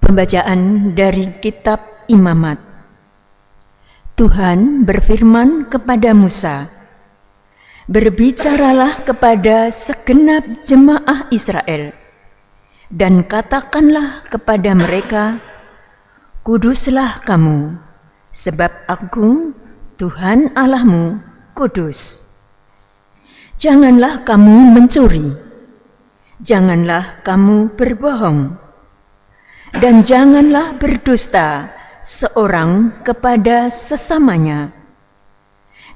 Pembacaan dari Kitab Imamat. Tuhan berfirman kepada Musa, "Berbicaralah kepada segenap jemaah Israel, dan katakanlah kepada mereka, Kuduslah kamu, sebab Aku, Tuhan Allahmu, kudus. Janganlah kamu mencuri, janganlah kamu berbohong, dan janganlah berdusta seorang kepada sesamanya.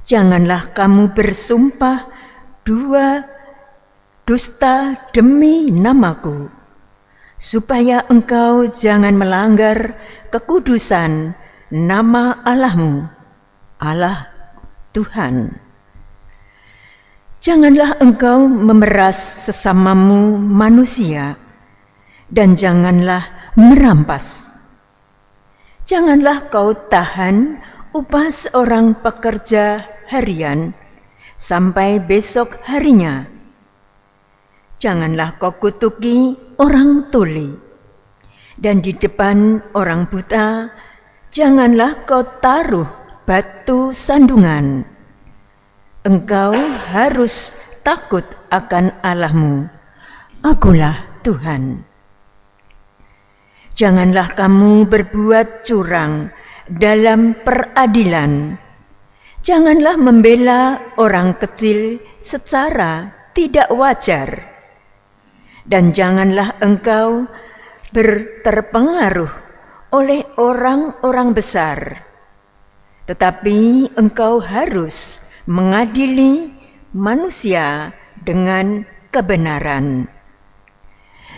Janganlah kamu bersumpah dua dusta demi namaku, supaya engkau jangan melanggar kekudusan nama Allahmu, Allah Tuhan. Janganlah engkau memeras sesamamu manusia, dan janganlah merampas. Janganlah kau tahan upah seorang pekerja harian sampai besok harinya. Janganlah kau kutuki orang tuli, dan di depan orang buta janganlah kau taruh batu sandungan. Engkau harus takut akan Allahmu, Akulah Tuhan. Janganlah kamu berbuat curang dalam peradilan. Janganlah membela orang kecil secara tidak wajar. Dan janganlah engkau terpengaruh oleh orang-orang besar. Tetapi engkau harus mengadili manusia dengan kebenaran.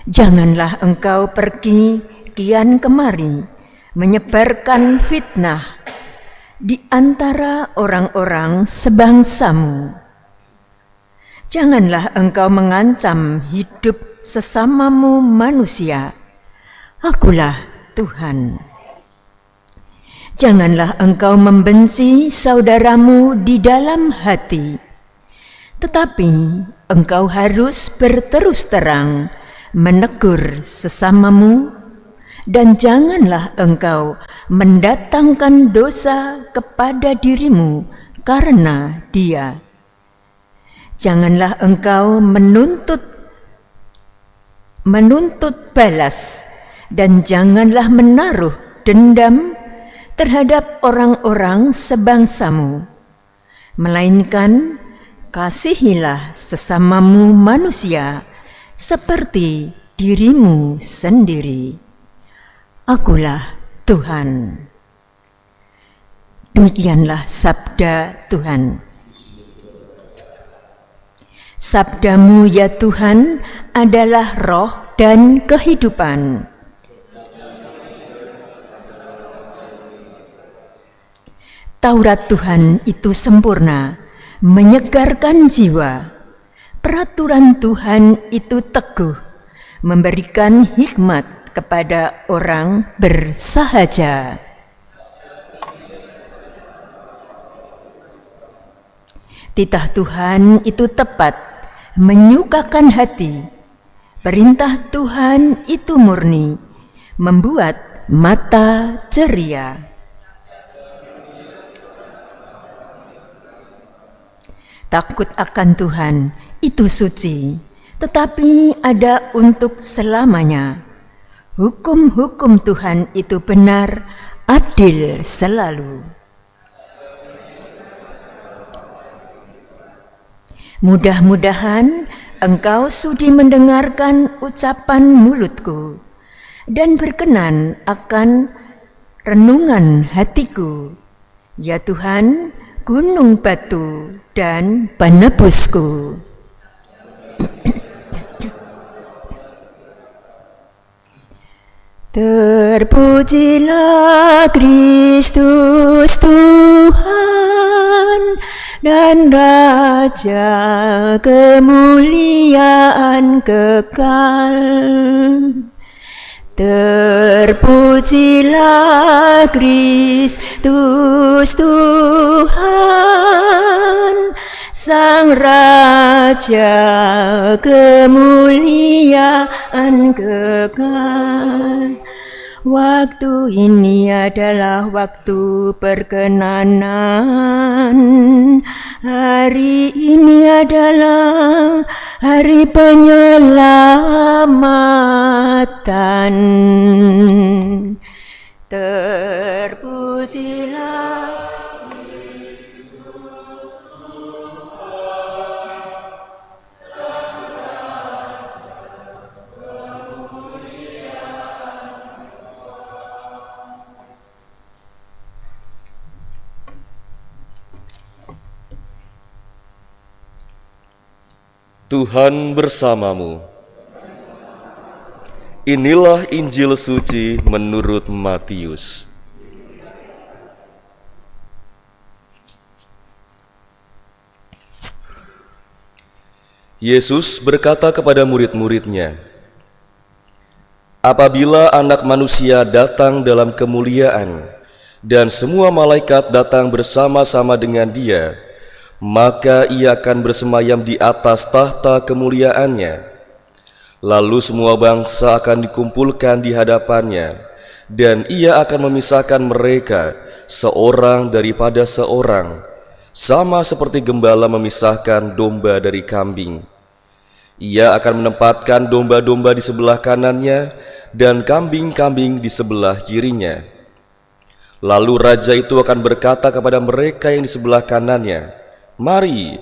Janganlah engkau pergi kian kemari menyebarkan fitnah di antara orang-orang sebangsamu. Janganlah engkau mengancam hidup sesamamu manusia, Akulah Tuhan. Janganlah engkau membenci saudaramu di dalam hati, tetapi engkau harus berterus terang menegur sesamamu, dan janganlah engkau mendatangkan dosa kepada dirimu karena dia. Janganlah engkau menuntut balas, dan janganlah menaruh dendam terhadap orang-orang sebangsamu, melainkan kasihilah sesamamu manusia seperti dirimu sendiri. Akulah Tuhan." Demikianlah sabda Tuhan. Sabdamu ya Tuhan adalah roh dan kehidupan. Taurat Tuhan itu sempurna, menyegarkan jiwa. Peraturan Tuhan itu teguh, memberikan hikmat kepada orang bersahaja. Titah Tuhan itu tepat, menyukakan hati. Perintah Tuhan itu murni, membuat mata ceria. Takut akan Tuhan itu suci, tetapi ada untuk selamanya. Hukum-hukum Tuhan itu benar, adil selalu. Mudah-mudahan engkau sudi mendengarkan ucapan mulutku dan berkenan akan renungan hatiku, ya Tuhan, gunung batu dan penebusku. Terpujilah Kristus Tuhan dan Raja kemuliaan kekal. Terpujilah Kristus Tuhan, Sang Raja kemuliaan kekal. Waktu ini adalah waktu perkenanan. Hari ini adalah hari penyelamatan. Terpujilah Tuhan bersamamu. Inilah Injil suci menurut Matius. Yesus berkata kepada murid-muridnya, "Apabila Anak Manusia datang dalam kemuliaan dan semua malaikat datang bersama-sama dengan Dia, maka Ia akan bersemayam di atas tahta kemuliaannya. Lalu semua bangsa akan dikumpulkan di hadapannya, dan Ia akan memisahkan mereka seorang daripada seorang, sama seperti gembala memisahkan domba dari kambing. Ia akan menempatkan domba-domba di sebelah kanannya dan kambing-kambing di sebelah kirinya. Lalu Raja itu akan berkata kepada mereka yang di sebelah kanannya, 'Mari,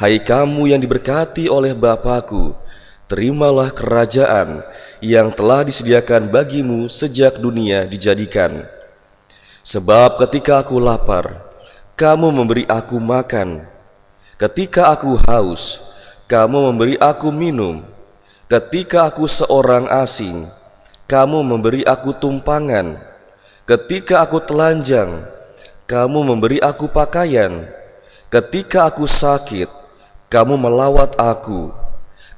hai kamu yang diberkati oleh Bapa-Ku, terimalah kerajaan yang telah disediakan bagimu sejak dunia dijadikan. Sebab ketika aku lapar, kamu memberi aku makan. Ketika aku haus, kamu memberi aku minum. Ketika aku seorang asing, kamu memberi aku tumpangan. Ketika aku telanjang, kamu memberi aku pakaian. Ketika aku sakit, kamu melawat aku.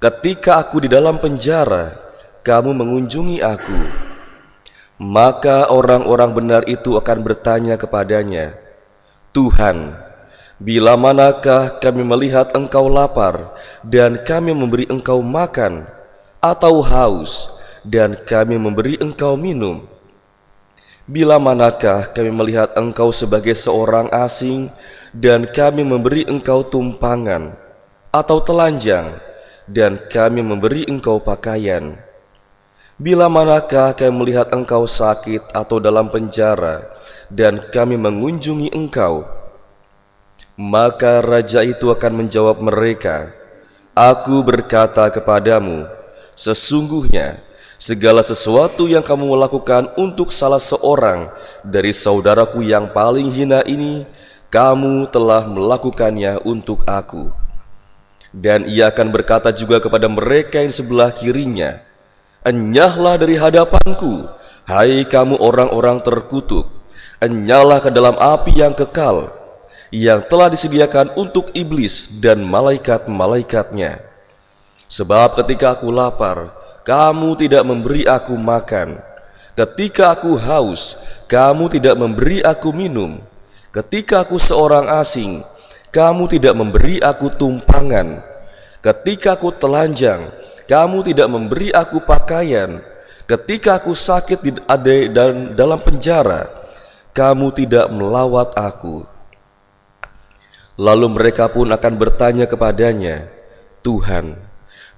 Ketika aku di dalam penjara, kamu mengunjungi aku.' Maka orang-orang benar itu akan bertanya kepadanya, 'Tuhan, bila manakah kami melihat Engkau lapar dan kami memberi Engkau makan, atau haus dan kami memberi Engkau minum? Bila manakah kami melihat Engkau sebagai seorang asing dan kami memberi Engkau tumpangan, atau telanjang dan kami memberi Engkau pakaian? Bila manakah kami melihat Engkau sakit atau dalam penjara dan kami mengunjungi Engkau?' Maka Raja itu akan menjawab mereka, 'Aku berkata kepadamu, sesungguhnya segala sesuatu yang kamu lakukan untuk salah seorang dari saudaraku yang paling hina ini, kamu telah melakukannya untuk aku.' Dan Ia akan berkata juga kepada mereka yang di sebelah kirinya, 'Enyahlah dari hadapanku, hai kamu orang-orang terkutuk, enyahlah ke dalam api yang kekal, yang telah disediakan untuk iblis dan malaikat-malaikatnya. Sebab ketika aku lapar, kamu tidak memberi aku makan. Ketika aku haus, kamu tidak memberi aku minum. Ketika aku seorang asing, kamu tidak memberi aku tumpangan. Ketika aku telanjang, kamu tidak memberi aku pakaian. Ketika aku sakit dan dalam penjara, kamu tidak melawat aku.' Lalu mereka pun akan bertanya kepadanya, 'Tuhan,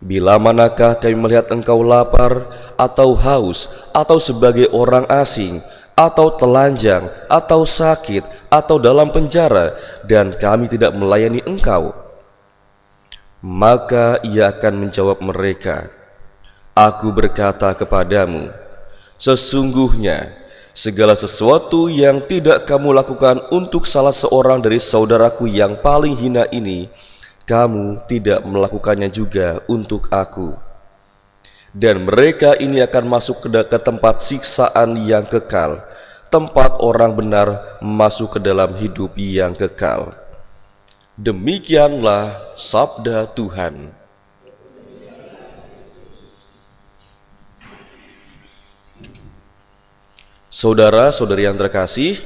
bila manakah kami melihat Engkau lapar atau haus atau sebagai orang asing atau telanjang atau sakit atau dalam penjara dan kami tidak melayani Engkau?' Maka Ia akan menjawab mereka, 'Aku berkata kepadamu, sesungguhnya segala sesuatu yang tidak kamu lakukan untuk salah seorang dari saudaraku yang paling hina ini, kamu tidak melakukannya juga untuk aku.' Dan mereka ini akan masuk ke tempat siksaan yang kekal, tempat orang benar masuk ke dalam hidup yang kekal." Demikianlah sabda Tuhan. Saudara-saudari yang terkasih,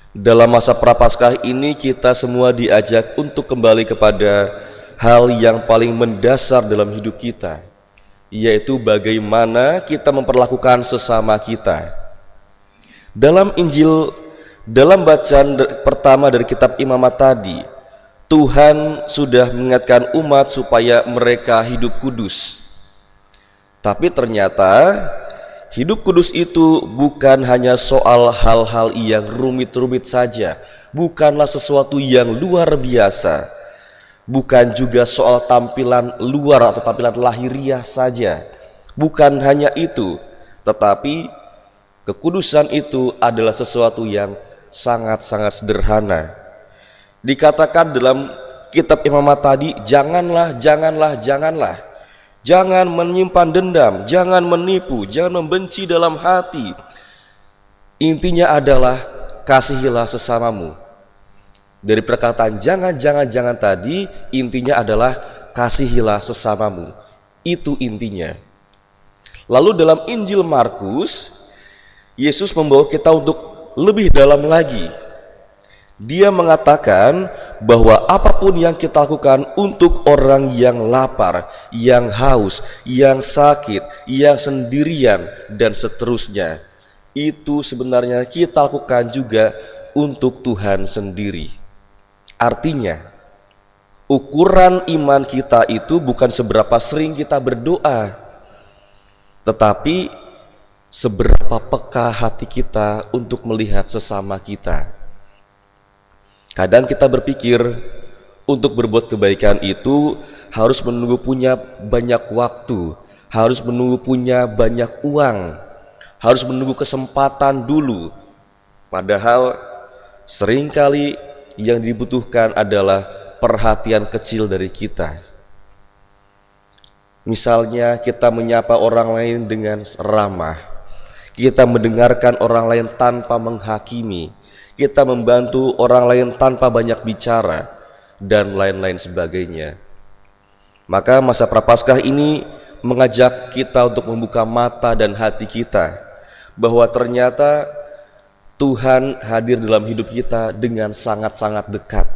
dalam masa Prapaskah ini kita semua diajak untuk kembali kepada hal yang paling mendasar dalam hidup kita, yaitu bagaimana kita memperlakukan sesama kita. Dalam bacaan pertama dari kitab Imamat tadi, Tuhan sudah mengingatkan umat supaya mereka hidup kudus. Tapi ternyata hidup kudus itu bukan hanya soal hal-hal yang rumit-rumit saja, bukanlah sesuatu yang luar biasa, bukan juga soal tampilan luar atau tampilan lahiriah saja. Bukan hanya itu, tetapi kekudusan itu adalah sesuatu yang sangat-sangat sederhana. Dikatakan dalam kitab Imamat tadi, janganlah. Jangan menyimpan dendam, jangan menipu, jangan membenci dalam hati. Intinya adalah kasihilah sesamamu. Dari perkataan jangan tadi, intinya adalah kasihilah sesamamu. Itu intinya. Lalu dalam Injil Markus, Yesus membawa kita untuk lebih dalam lagi. Dia mengatakan bahwa apapun yang kita lakukan untuk orang yang lapar, yang haus, yang sakit, yang sendirian, dan seterusnya, itu sebenarnya kita lakukan juga untuk Tuhan sendiri. Artinya, ukuran iman kita itu bukan seberapa sering kita berdoa, tetapi seberapa peka hati kita untuk melihat sesama kita. Kadang kita berpikir untuk berbuat kebaikan itu harus menunggu punya banyak waktu, harus menunggu punya banyak uang, harus menunggu kesempatan dulu. Padahal seringkali yang dibutuhkan adalah perhatian kecil dari kita. Misalnya kita menyapa orang lain dengan ramah, kita mendengarkan orang lain tanpa menghakimi, kita membantu orang lain tanpa banyak bicara, dan lain-lain sebagainya. Maka masa Prapaskah ini mengajak kita untuk membuka mata dan hati kita, bahwa ternyata Tuhan hadir dalam hidup kita dengan sangat-sangat dekat.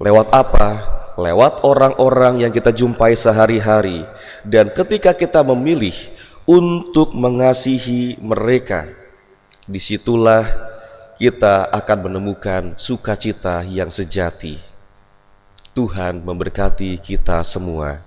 Lewat apa? Lewat orang-orang yang kita jumpai sehari-hari. Dan ketika kita memilih untuk mengasihi mereka, disitulah kita akan menemukan sukacita yang sejati. Tuhan memberkati kita semua.